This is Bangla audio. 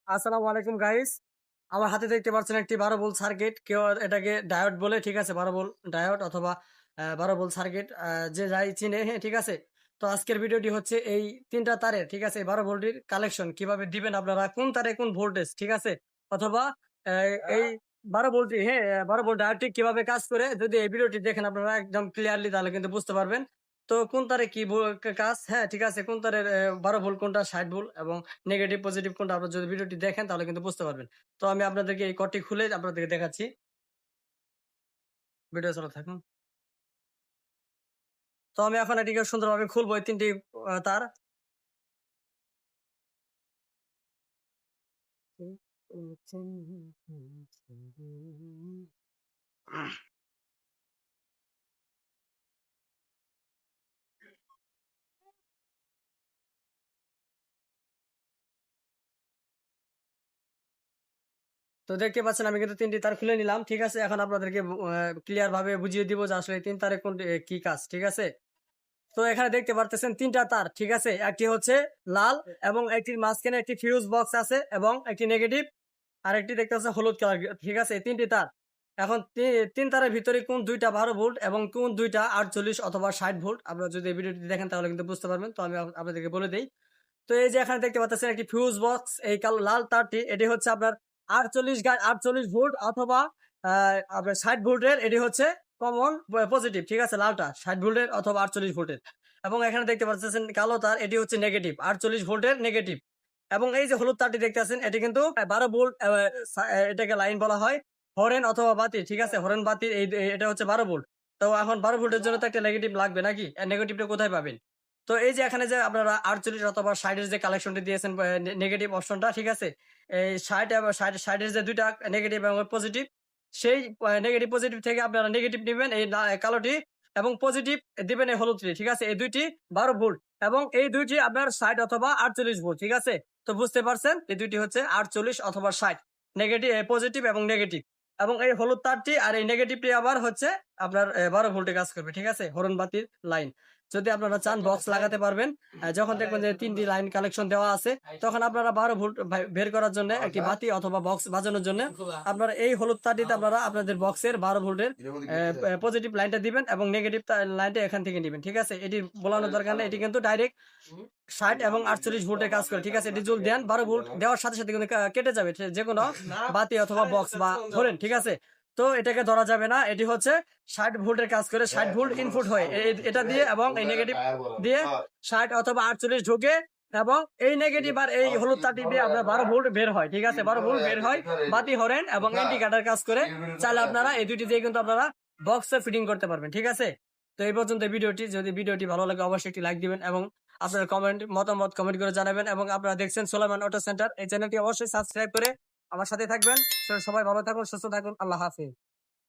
আসসালামু আলাইকুম গাইস। আমার হাতে দেখতে পাচ্ছেন একটি 12 ভোল্ট সার্কিট। কেউ এটাকে ডায়োড বলে, ঠিক আছে? 12 ভোল্ট ডায়োড অথবা 12 ভোল্ট সার্কিট, যে যাই চিনে, হ্যাঁ, ঠিক আছে? তো আজকের ভিডিওটি হচ্ছে এই ৩ টা তারের, ঠিক আছে? 12 ভোল্টের কালেকশন কিভাবে দিবেন আপনারা, কোন তারে কোন ভোল্টেজ, ঠিক আছে? অথবা এই 12 ভোল্টই, হ্যাঁ, 12 ভোল্ট ডায়োডটি কিভাবে কাজ করে, যদি এই ভিডিওটি দেখেন আপনারা একদম ক্লিয়ারলি, তাহলে কিন্তু বুঝতে পারবেন। তো কোন তারে কি কাজ, হ্যাঁ, ঠিক আছে? কোন তারের 12 ভোল্ট কোনটা, 60 ভোল্ট এবং নেগেটিভ পজিটিভ কোনটা, আপনারা যদি ভিডিওটি দেখেন তাহলে কিন্তু বুঝতে পারবেন। তো আমি আপনাদেরকে এই কডটি খুলে আপনাদেরকে দেখাচ্ছি। ভিডিও চালাতে থাকুন। তো আমি এখন এটিকে সুন্দরভাবে খুলবো এই ৩ টি তার। তো দেখতে পাচ্ছেন আমি কিন্তু ৩ টি তার খুলে নিলাম। ঠিক আছে? এখন আপনাদেরকে ক্লিয়ার ভাবে বুঝিয়ে দিব যে আসলে এই ৩ তারে কোনটি কি কাজ। ঠিক আছে? তো এখানে দেখতে পারতেছেন ৩ টা তার। ঠিক আছে? একটি হচ্ছে লাল এবং একটির মাঝখানে একটি ফিউজ বক্স আছে এবং একটি নেগেটিভ, আরেকটি দেখতে পাচ্ছেন হলুদ কালার। ঠিক আছে? এই ৩ টি তার। এখন ৩ তারের ভিতরে কোন ২ টা ১২ ভোল্ট এবং কোন ২ টা ৪৮ অথবা ৬০ ভোল্ট, আপনারা যদি এই ভিডিওটি দেখেন তাহলে কিন্তু বুঝতে পারবেন। তো আমি আপনাদেরকে বলে দেই। তো এই যে এখানে দেখতে পাচ্ছেন একটি ফিউজ বক্স, এই লাল তারটি, এটি হচ্ছে আপনার ৪৮ ভোল্ট অথবা আপনার ৬০ ভোল্টের, এটি হচ্ছে কমন পজিটিভ। ঠিক আছে? লালটা ৬০ ভোল্টের অথবা ৪৮ ভোল্টের। এবং এখানে দেখতে পাচ্ছেন কালো তার, এটি হচ্ছে নেগেটিভ, ৪৮ ভোল্টের নেগেটিভ। এবং এই যে হলুদ তারটি দেখতেছেন, এটি কিন্তু ১২ ভোল্ট, এটাকে লাইন বলা হয়। হরেন অথবা বাতি, ঠিক আছে? হরেন বাতি, এটা হচ্ছে ১২ ভোল্ট। তো এখন ১২ ভোল্টের জন্য তো একটা নেগেটিভ লাগবে নাকি? নেগেটিভটা কোথায় পাবেন? তো এই যে এখানে যে আপনারা ৪৮ অথবা ৬০ এর যে কালেকশনটি দিয়েছেন, নেগেটিভ অপশনটা, ঠিক আছে? এই ৬০ এবং ৬০ এর যে ২ টা নেগেটিভ এবং পজিটিভ, সেই নেগেটিভ পজিটিভ থেকে আপনারা নেগেটিভ নিবেন এই কালোটি, এবং পজিটিভ দিবেন এই হলুদটি। ঠিক আছে? এই ২ টি ১২ ভোল্ট এবং এই ২ টি আপনার ৬০ অথবা ৪৮ ভোল্ট। ঠিক আছে? তো বুঝতে পারছেন? এই ২ টি হচ্ছে ৪৮ অথবা ৬০, নেগেটিভ, পজিটিভ এবং নেগেটিভ। এবং এই হলুদ তারটি আর এই নেগেটিভটি আবার হচ্ছে আপনার ১২ ভোল্টে কাজ করবে। ঠিক আছে? হরণ বাতির লাইন। যদি আপনারা চান বক্স লাগাতে পারবেন। যখন দেখবেন যে ৩ টি লাইন কালেকশন দেওয়া আছে, তখন আপনারা ১২ ভোল্ট বের করার জন্য একটি বাতি অথবা বক্স বাজানোর জন্য আপনারা এই হলুদ তারটিতে আপনারা আপনাদের বক্সের ১২ ভোল্টের পজিটিভ লাইনটা দিবেন এবং নেগেটিভ লাইনটা এখান থেকে নিবেন। ঠিক আছে? এটি বলানোর দরকার নেই। এটি কিন্তু ডাইরেক্ট ৬০ এবং ৪৮ ভোল্টে কাজ করে। ঠিক আছে? এটি যদি দেন ১২ ভোল্ট দেওয়ার সাথে, সাথে কিন্তু কেটে যাবে। যেকোনো বাতি অথবা বক্স বা ধরেন, ঠিক আছে? তো এটাকে ধরা যাবে না। এটি হচ্ছে ৬০ ভোল্টের কাজ করে। ৬০ ভোল্ট ইনপুট হয় এটা দিয়ে, এবং এই নেগেটিভ দিয়ে ৬০ অথবা ৪৮ ঢোকে, এবং এই নেগেটিভ আর এই হলুদ তারটি দিয়ে আপনার ১২ ভোল্ট বের হয়। ঠিক আছে? ১২ ভোল্ট বের হয়। বাতি হরেন এবং ইন্ডিকেটর কাজ করে। চাইলে আপনারা এই ২ টি দিয়ে কিন্তু আপনারা বক্সে ফিটিং করতে পারবেন। ঠিক আছে? তো এই পর্যন্ত ভিডিওটি। যদি ভিডিওটি ভালো লাগে অবশ্যই একটি লাইক দিবেন এবং আপনার মতামত কমেন্ট করে জানাবেন। এবং আপনারা দেখছেন সোলাইমান অটো সেন্টার। এই চ্যানেলটি অবশ্যই সাবস্ক্রাইব করে আমার সাথে থাকবেন। সবাই ভালো থাকুন, সুস্থ থাকুন। আল্লাহ হাফেজ।